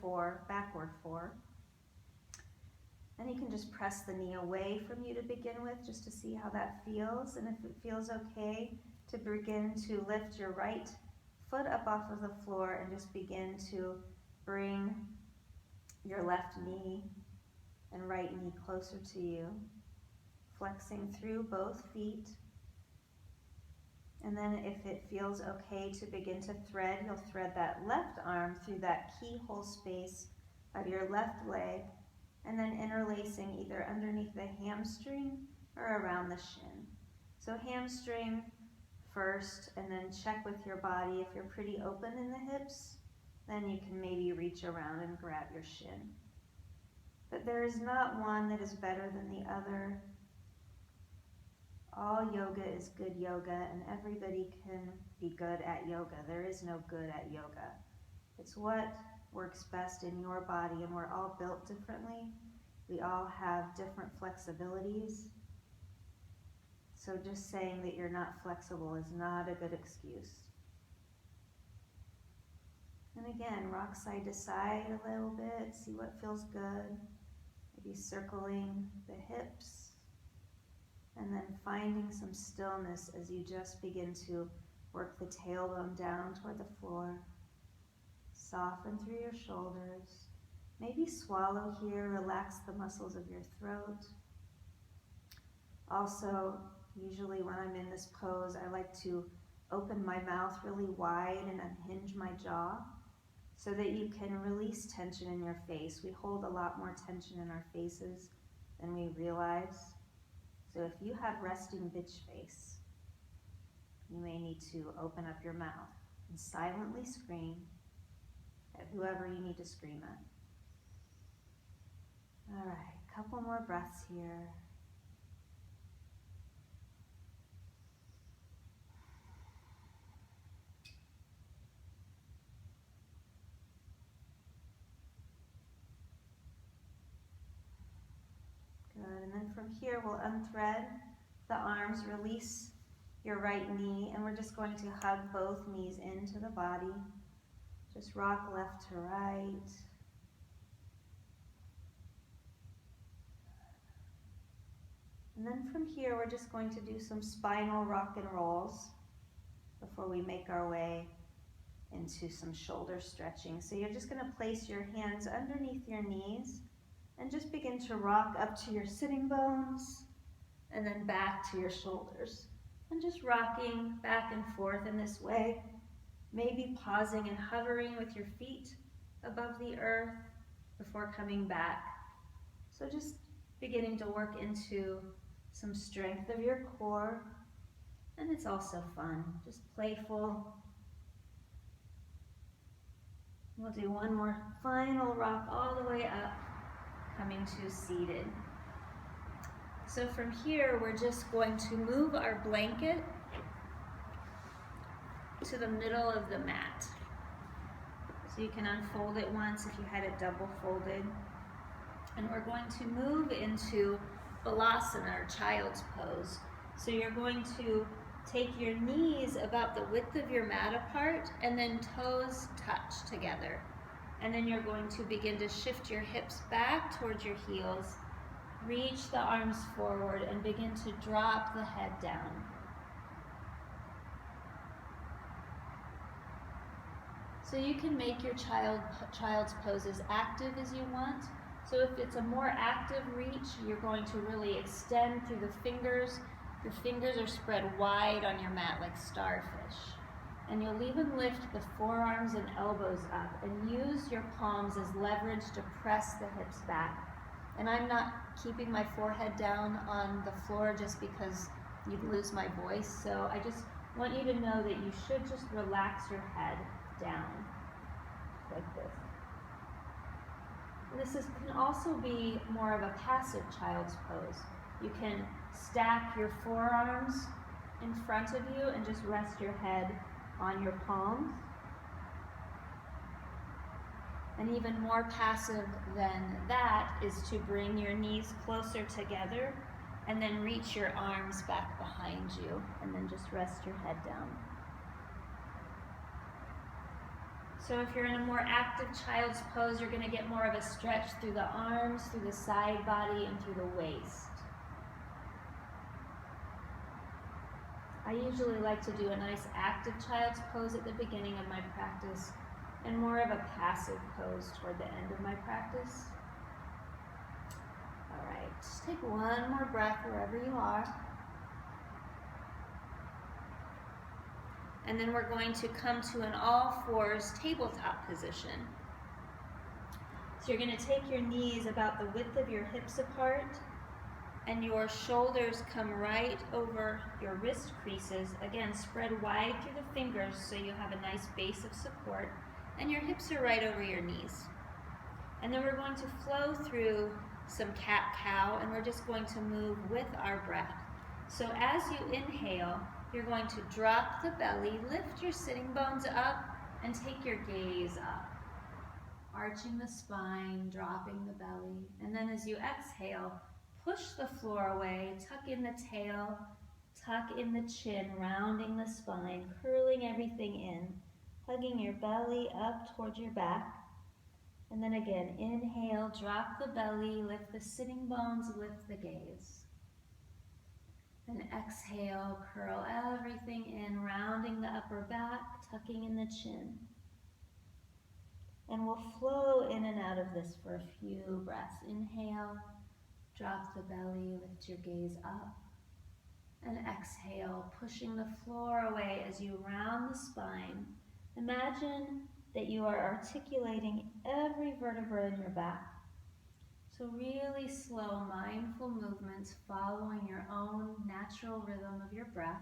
4, backward 4. And you can just press the knee away from you to begin with, just to see how that feels. And if it feels okay, to begin to lift your right foot up off of the floor and just begin to bring your left knee and right knee closer to you, flexing through both feet. And then if it feels okay to begin to thread, you'll thread that left arm through that keyhole space of your left leg, and then interlacing either underneath the hamstring or around the shin. So hamstring first, and then check with your body. If you're pretty open in the hips, then you can maybe reach around and grab your shin. But there is not one that is better than the other. All yoga is good yoga, and everybody can be good at yoga. There is no good at yoga. It's what works best in your body, and we're all built differently. We all have different flexibilities. So just saying that you're not flexible is not a good excuse. And again, rock side to side a little bit, see what feels good. Maybe circling the hips, and then finding some stillness as you just begin to work the tailbone down toward the floor. Soften through your shoulders. Maybe swallow here, relax the muscles of your throat. Also, usually when I'm in this pose, I like to open my mouth really wide and unhinge my jaw so that you can release tension in your face. We hold a lot more tension in our faces than we realize. So if you have resting bitch face, you may need to open up your mouth and silently scream at whoever you need to scream at. All right, a couple more breaths here. Good, and then from here we'll unthread the arms, release your right knee, and we're just going to hug both knees into the body. Just rock left to right. And then from here we're just going to do some spinal rock and rolls before we make our way into some shoulder stretching. So you're just going to place your hands underneath your knees and just begin to rock up to your sitting bones and then back to your shoulders. And just rocking back and forth in this way, maybe pausing and hovering with your feet above the earth before coming back. So just beginning to work into some strength of your core, and it's also fun, just playful. We'll do one more final rock all the way up, coming to seated. So from here, we're just going to move our blanket to the middle of the mat. So you can unfold it once if you had it double folded. And we're going to move into Balasana, or child's pose. So you're going to take your knees about the width of your mat apart, and then toes touch together. And then you're going to begin to shift your hips back towards your heels, reach the arms forward, and begin to drop the head down. So you can make your child's pose as active as you want. So if it's a more active reach, you're going to really extend through the fingers. Your fingers are spread wide on your mat like starfish. And you'll even lift the forearms and elbows up and use your palms as leverage to press the hips back. And I'm not keeping my forehead down on the floor just because you'd lose my voice. So I just want you to know that you should just relax your head down like this. This can also be more of a passive child's pose. You can stack your forearms in front of you and just rest your head on your palms. And even more passive than that is to bring your knees closer together and then reach your arms back behind you and then just rest your head down. So if you're in a more active child's pose, you're going to get more of a stretch through the arms, through the side body, and through the waist. I usually like to do a nice active child's pose at the beginning of my practice and more of a passive pose toward the end of my practice. All right, just take one more breath wherever you are. And then we're going to come to an all-fours tabletop position. So you're going to take your knees about the width of your hips apart, and your shoulders come right over your wrist creases. Again, spread wide through the fingers so you have a nice base of support, and your hips are right over your knees. And then we're going to flow through some cat-cow, and we're just going to move with our breath. So as you inhale, you're going to drop the belly, lift your sitting bones up, and take your gaze up. Arching the spine, dropping the belly. And then as you exhale, push the floor away, tuck in the tail, tuck in the chin, rounding the spine, curling everything in, hugging your belly up towards your back. And then again, inhale, drop the belly, lift the sitting bones, lift the gaze. And exhale, curl everything in, rounding the upper back, tucking in the chin. And we'll flow in and out of this for a few breaths. Inhale, drop the belly, lift your gaze up. And exhale, pushing the floor away as you round the spine. Imagine that you are articulating every vertebra in your back. So really slow, mindful movements following your own natural rhythm of your breath.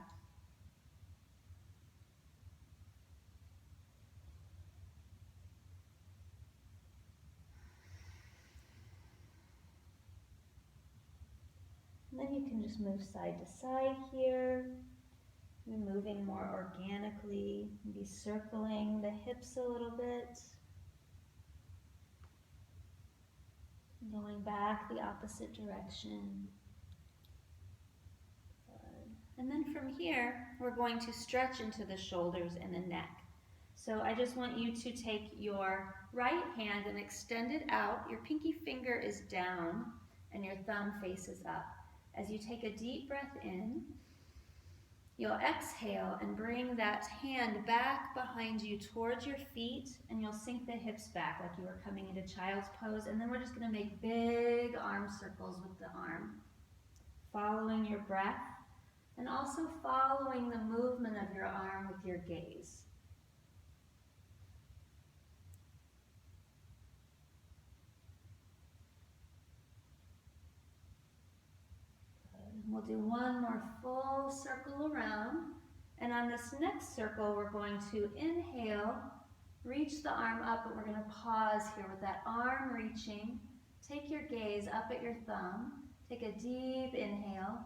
And then you can just move side to side here. You're moving more organically, maybe circling the hips a little bit. Going back the opposite direction. Good. And then from here, we're going to stretch into the shoulders and the neck. So I just want you to take your right hand and extend it out. Your pinky finger is down and your thumb faces up. As you take a deep breath in, you'll exhale and bring that hand back behind you towards your feet, and you'll sink the hips back like you were coming into child's pose. And then we're just going to make big arm circles with the arm, following your breath and also following the movement of your arm with your gaze. We'll do one more full circle around. And on this next circle, we're going to inhale, reach the arm up, but we're going to pause here with that arm reaching. Take your gaze up at your thumb. Take a deep inhale.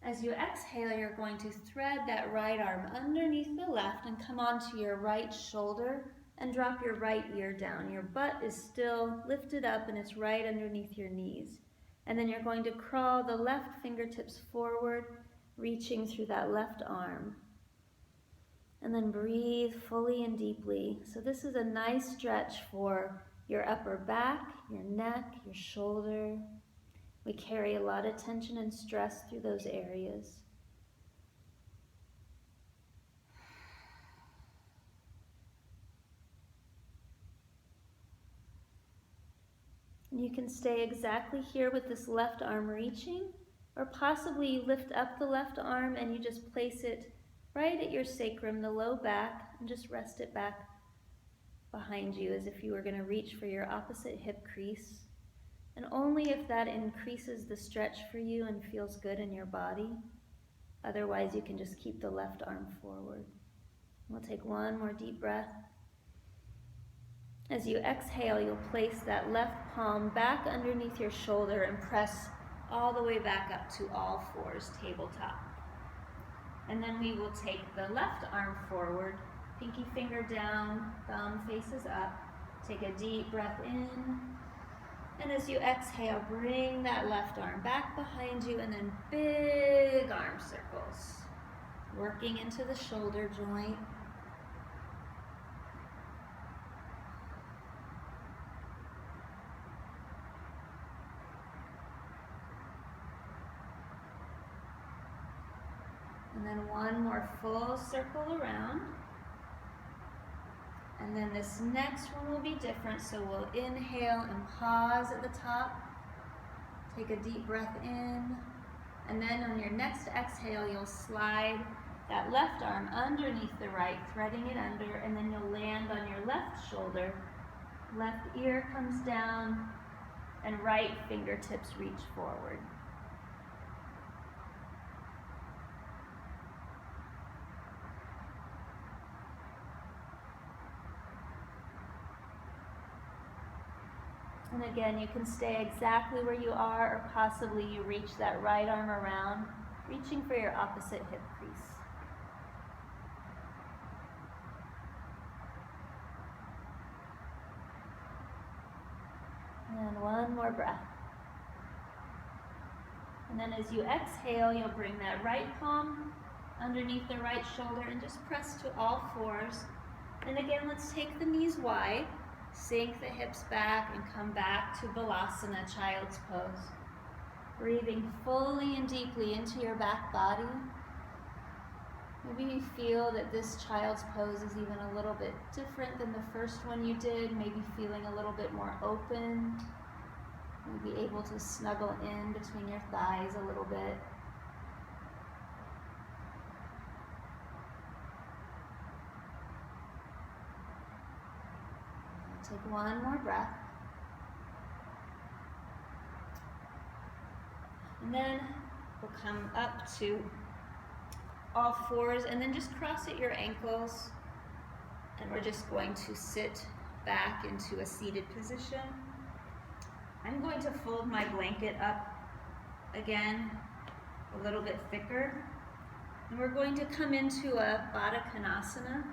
As you exhale, you're going to thread that right arm underneath the left and come onto your right shoulder and drop your right ear down. Your butt is still lifted up and it's right underneath your knees. And then you're going to crawl the left fingertips forward, reaching through that left arm. And then breathe fully and deeply. So this is a nice stretch for your upper back, your neck, your shoulder. We carry a lot of tension and stress through those areas. You can stay exactly here with this left arm reaching, or possibly you lift up the left arm and you just place it right at your sacrum, the low back, and just rest it back behind you as if you were going to reach for your opposite hip crease. And only if that increases the stretch for you and feels good in your body. Otherwise, you can just keep the left arm forward. We'll take one more deep breath. As you exhale, you'll place that left palm back underneath your shoulder and press all the way back up to all fours, tabletop. And then we will take the left arm forward, pinky finger down, thumb faces up. Take a deep breath in. And as you exhale, bring that left arm back behind you and then big arm circles, working into the shoulder joint. And then one more full circle around. And then this next one will be different, so we'll inhale and pause at the top. Take a deep breath in. And then on your next exhale, you'll slide that left arm underneath the right, threading it under, and then you'll land on your left shoulder. Left ear comes down, and right fingertips reach forward. And again, you can stay exactly where you are, or possibly you reach that right arm around, reaching for your opposite hip crease. And one more breath. And then as you exhale, you'll bring that right palm underneath the right shoulder and just press to all fours. And again, let's take the knees wide, sink the hips back, and come back to Balasana, Child's Pose. Breathing fully and deeply into your back body. Maybe you feel that this Child's Pose is even a little bit different than the first one you did, maybe feeling a little bit more open, maybe able to snuggle in between your thighs a little bit. Take one more breath. And then we'll come up to all fours and then just cross at your ankles. And we're just going to sit back into a seated position. I'm going to fold my blanket up again a little bit thicker. And we're going to come into a Baddha Konasana.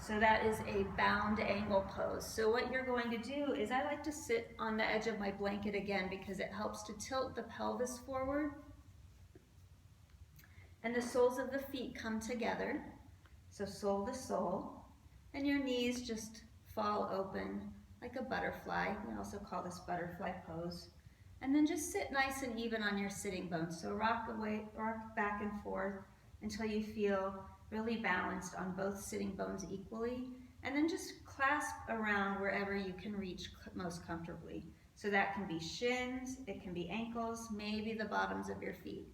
So that is a bound angle pose. So what you're going to do is, I like to sit on the edge of my blanket again because it helps to tilt the pelvis forward. And the soles of the feet come together. So sole to sole. And your knees just fall open like a butterfly. We also call this butterfly pose. And then just sit nice and even on your sitting bones. So rock back and forth until you feel really balanced on both sitting bones equally, and then just clasp around wherever you can reach most comfortably. So that can be shins, it can be ankles, maybe the bottoms of your feet.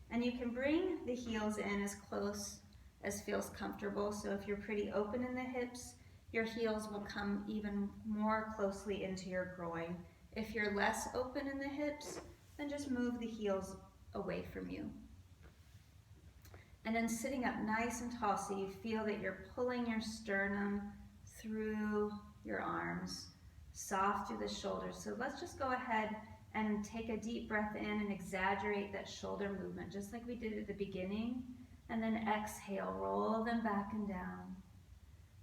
And you can bring the heels in as close as feels comfortable. So if you're pretty open in the hips, your heels will come even more closely into your groin. If you're less open in the hips, then just move the heels away from you. And then sitting up nice and tall so you feel that you're pulling your sternum through your arms, soft through the shoulders. So let's just go ahead and take a deep breath in and exaggerate that shoulder movement, just like we did at the beginning. And then exhale, roll them back and down.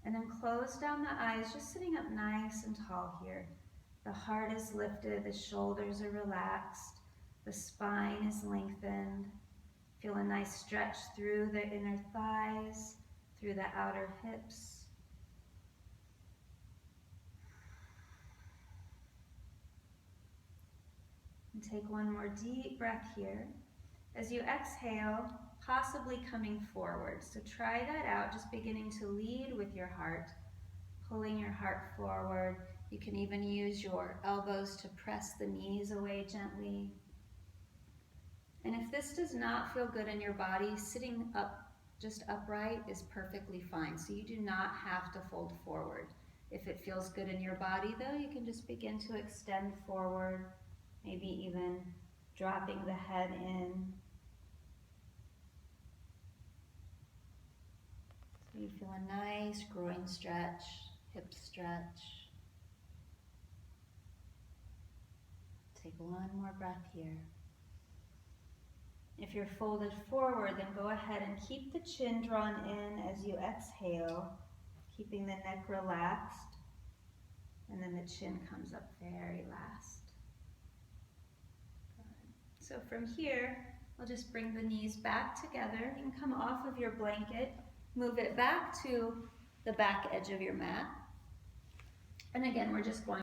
And then close down the eyes, just sitting up nice and tall here. The heart is lifted, the shoulders are relaxed, the spine is lengthened. Feel a nice stretch through the inner thighs, through the outer hips. And take one more deep breath here. As you exhale, possibly coming forward. So try that out, just beginning to lead with your heart, pulling your heart forward. You can even use your elbows to press the knees away gently. And if this does not feel good in your body, sitting up, just upright, is perfectly fine. So you do not have to fold forward. If it feels good in your body, though, you can just begin to extend forward, maybe even dropping the head in. So you feel a nice groin stretch, hip stretch. Take one more breath here. If you're folded forward, then go ahead and keep the chin drawn in as you exhale, keeping the neck relaxed, and then the chin comes up very last. Good. So from here, we'll just bring the knees back together. You can come off of your blanket, move it back to the back edge of your mat. And again, we're just going